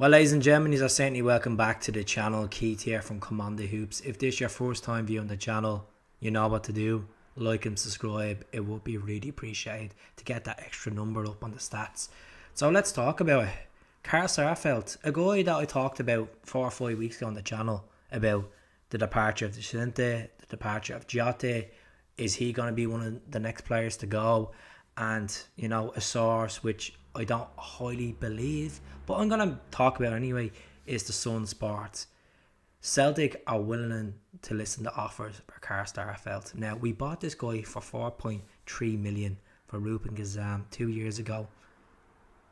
Well, ladies and gentlemen, you are certainly welcome back to the channel. Keith here from Commander Hoops. If this is your first time viewing the channel, you know what to do. Like and subscribe. It would be really appreciated to get that extra number up on the stats. So let's talk about it. Carl Starfelt, a guy that I talked about 4 or 5 weeks ago on the channel about the departure of the departure of Jota. Is he going to be one of the next players to go? And, you know, a source which I don't highly believe, but I'm going to talk about anyway, is the Sun Sports. Celtic are willing to listen to offers for Carl Starfelt. Now, we bought this guy for 4.3 million for Ruben Gazam 2 years ago.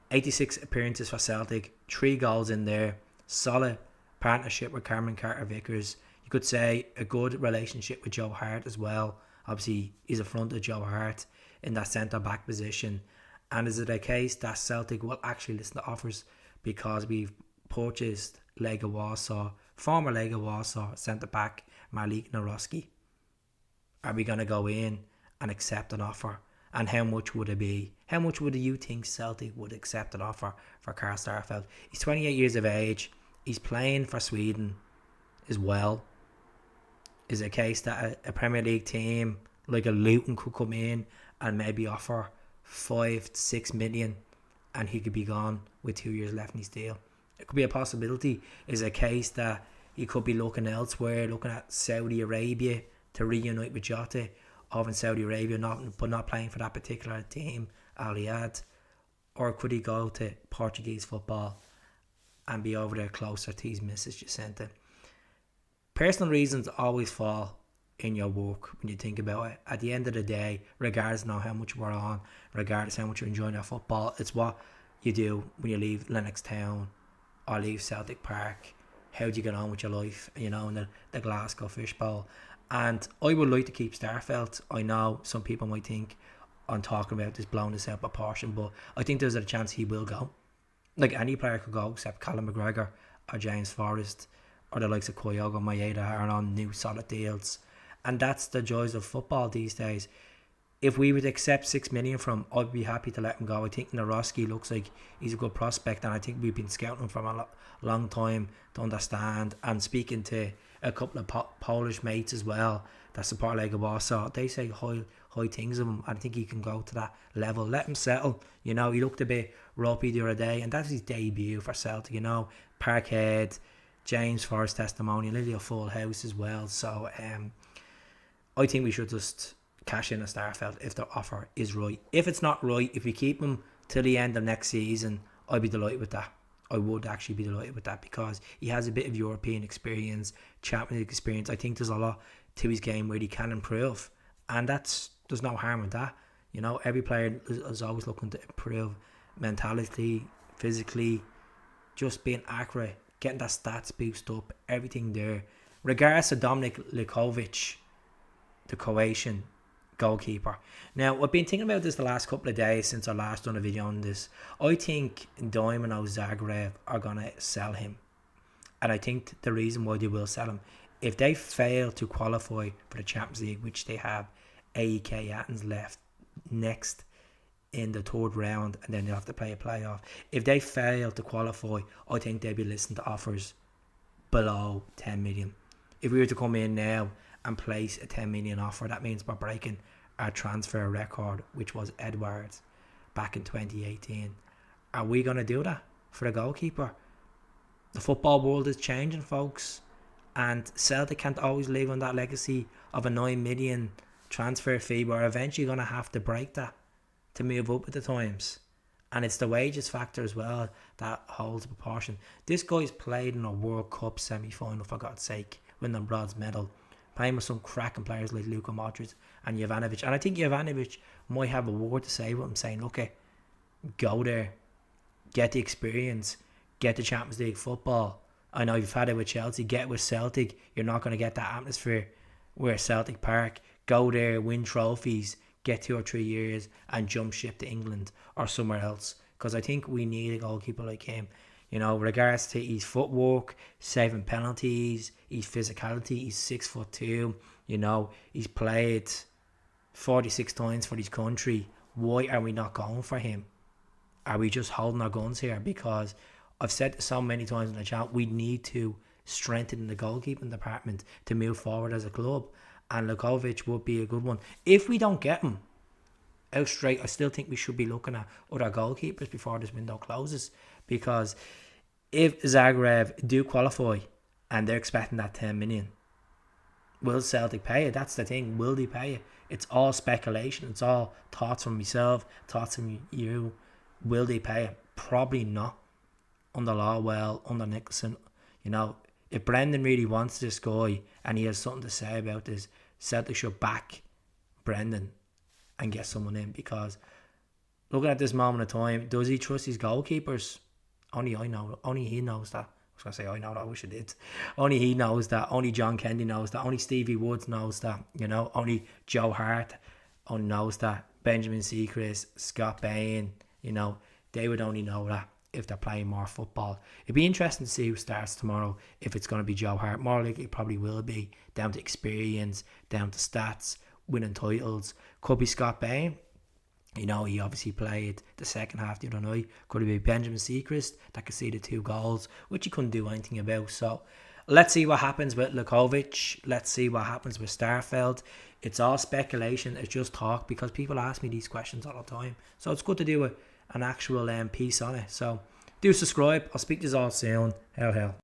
86 appearances for Celtic, 3 goals in there, solid partnership with Cameron Carter-Vickers. You could say a good relationship with Joe Hart as well. Obviously, he's a front of Joe Hart in that centre-back position. And is it a case that Celtic will actually listen to offers because we've purchased Lega Warsaw, former Lega Warsaw centre-back Malik Naroski? Are we going to go in and accept an offer? And how much would it be? How much would you think Celtic would accept an offer for Carl Starfelt? He's 28 years of age. He's playing for Sweden as well. Is it a case that a Premier League team like a Luton could come in and maybe offer 5 to 6 million and he could be gone with 2 years left in his deal? It could be a possibility. Is it a case that he could be looking elsewhere, looking at Saudi Arabia to reunite with Jota over in Saudi Arabia, but not playing for that particular team, Al Riyadh? Or could he go to Portuguese football and be over there closer to his missus Jacinta? Personal reasons always fall in your work when you think about it. At the end of the day, regardless of how much we're on, regardless of how much you're enjoying your football, it's what you do when you leave Lennox Town or leave Celtic Park. How do you get on with your life, you know, in the Glasgow Fishbowl? And I would like to keep Starfelt. I know some people might think I'm talking about this, blowing this out of proportion, but I think there's a chance he will go. Like any player could go except Callum McGregor or James Forrest or the likes of Kyogo Maeda are on new solid deals. And that's the joys of football these days. If we would accept 6 million from him, I'd be happy to let him go. I think Naroski looks like he's a good prospect, and I think we've been scouting him for a long time to understand. And speaking to a couple of Polish mates as well that support Lega Warsaw, they say high things of him. I think he can go to that level. Let him settle. You know, he looked a bit ropey the other day, and that's his debut for Celtic. You know, Parkhead, James Forrest testimonial, nearly a full house as well. So I think we should just cash in a Starfelt if the offer is right. If it's not right, if we keep him till the end of next season, I'd be delighted with that. I would actually be delighted with that because he has a bit of European experience, Champions League experience. I think there's a lot to his game where he can improve, and there's no harm in that. You know, every player is always looking to improve mentally, physically, just being accurate, getting that stats boost up, everything there. Regardless of Livakovic, the Croatian goalkeeper. Now, I've been thinking about this the last couple of days since I last done a video on this. I think Dynamo Zagreb are going to sell him. And I think the reason why they will sell him, if they fail to qualify for the Champions League, which they have AEK Athens left next in the third round, and then they'll have to play a playoff. If they fail to qualify, I think they'll be listening to offers below 10 million. If we were to come in now and place a 10 million offer, that means we're breaking our transfer record, which was Edwards back in 2018. Are we going to do that for the goalkeeper? The football world is changing, folks, and Celtic can't always live on that legacy of a 9 million transfer fee. We're eventually going to have to break that to move up with the times. And it's the wages factor as well that holds a proportion. This guy's played in a World Cup semi-final, for God's sake, winning the bronze medal, playing with some cracking players like Luka Modric and Jovanovic. And I think Jovanovic might have a word to say with him, saying, look, go there, get the experience, get the Champions League football. I know you've had it with Chelsea, get with Celtic. You're not going to get that atmosphere where Celtic Park. Go there, win trophies, get 2 or 3 years and jump ship to England or somewhere else. Because I think we need a goalkeeper like him. You know, regards to his footwork, saving penalties, his physicality, he's 6'2". You know, he's played 46 times for his country. Why are we not going for him? Are we just holding our guns here? Because I've said this so many times in the chat, we need to strengthen the goalkeeping department to move forward as a club. And Livakovic would be a good one. If we don't get him out straight, I still think we should be looking at other goalkeepers before this window closes. Because if Zagreb do qualify and they're expecting that 10 million, will Celtic pay it? That's the thing. Will they pay it? It's all speculation. It's all thoughts from myself, thoughts from you. Will they pay it? Probably not. Under Lawwell, under Nicholson. You know, if Brendan really wants this guy and he has something to say about this, Celtic should back Brendan and get someone in. Because looking at this moment of time, does he trust his goalkeepers? Only he knows that. I was going to say I know that, I wish I did. Only he knows that. Only John Kennedy knows that. Only Stevie Woods knows that. You know, only Joe Hart only knows that. Benjamin Seacrest, Scott Bain, you know, they would only know that if they're playing more football. It'd be interesting to see who starts tomorrow. If it's going to be Joe Hart, more likely it probably will be, down to experience, down to stats, winning titles. Could be Scott Bain. You know, he obviously played the second half the other night. Could it be Benjamin Seacrest that could see the 2 goals, which he couldn't do anything about. So let's see what happens with Livakovic. Let's see what happens with Starfelt. It's all speculation. It's just talk, because people ask me these questions all the time. So it's good to do an actual piece on it. So do subscribe. I'll speak to you all soon. Hell.